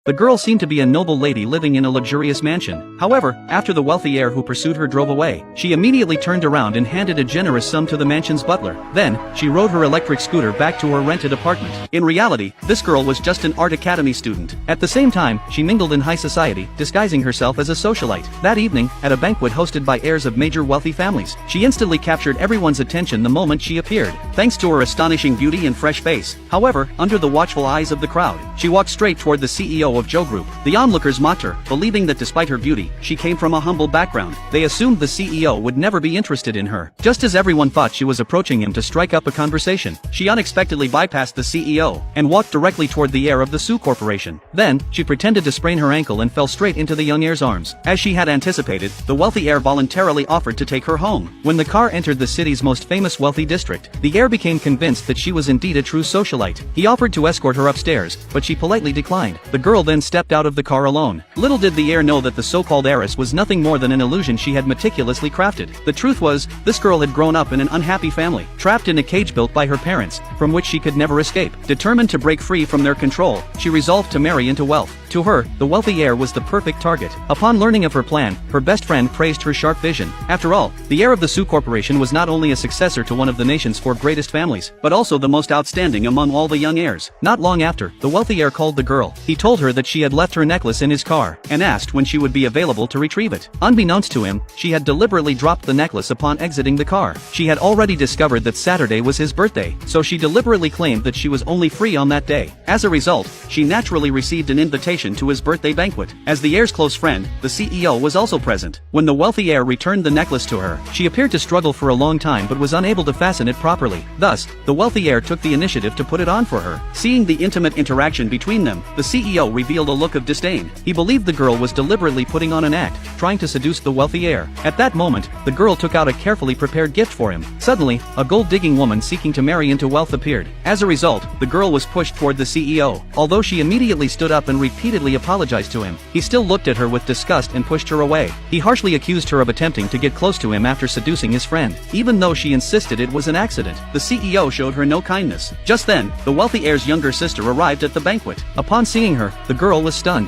The girl seemed to be a noble lady living in a luxurious mansion. However, after the wealthy heir who pursued her drove away, she immediately turned around and handed a generous sum to the mansion's butler. Then, she rode her electric scooter back to her rented apartment. In reality, this girl was just an art academy student. At the same time, she mingled in high society, disguising herself as a socialite. That evening, at a banquet hosted by heirs of major wealthy families, she instantly captured everyone's attention the moment she appeared, thanks to her astonishing beauty and fresh face. However, under the watchful eyes of the crowd, she walked straight toward the CEO of Joe Group. The onlookers mocked her, believing that despite her beauty, she came from a humble background. They assumed the CEO would never be interested in her. Just as everyone thought she was approaching him to strike up a conversation, she unexpectedly bypassed the CEO and walked directly toward the heir of the Sue Corporation. Then, she pretended to sprain her ankle and fell straight into the young heir's arms. As she had anticipated, the wealthy heir voluntarily offered to take her home. When the car entered the city's most famous wealthy district, the heir became convinced that she was indeed a true socialite. He offered to escort her upstairs, but she politely declined. The girl then stepped out of the car alone. Little did the heir know that the so-called heiress was nothing more than an illusion she had meticulously crafted. The truth was, this girl had grown up in an unhappy family, trapped in a cage built by her parents, from which she could never escape. Determined to break free from their control, she resolved to marry into wealth. To her, the wealthy heir was the perfect target. Upon learning of her plan, her best friend praised her sharp vision. After all, the heir of the Sue Corporation was not only a successor to one of the nation's 4 greatest families, but also the most outstanding among all the young heirs. Not long after, the wealthy heir called the girl. He told her that she had left her necklace in his car, and asked when she would be available to retrieve it. Unbeknownst to him, she had deliberately dropped the necklace upon exiting the car. She had already discovered that Saturday was his birthday, so she deliberately claimed that she was only free on that day. As a result, she naturally received an invitation to his birthday banquet. As the heir's close friend, the CEO was also present. When the wealthy heir returned the necklace to her, she appeared to struggle for a long time but was unable to fasten it properly. Thus, the wealthy heir took the initiative to put it on for her. Seeing the intimate interaction between them, the CEO revealed a look of disdain. He believed the girl was deliberately putting on an act, trying to seduce the wealthy heir. At that moment, the girl took out a carefully prepared gift for him. Suddenly, a gold-digging woman seeking to marry into wealth appeared. As a result, the girl was pushed toward the CEO. Although she immediately stood up and repeatedly apologized to him, he still looked at her with disgust and pushed her away. He harshly accused her of attempting to get close to him after seducing his friend. Even though she insisted it was an accident, the CEO showed her no kindness. Just then, the wealthy heir's younger sister arrived at the banquet. Upon seeing her, the girl was stunned.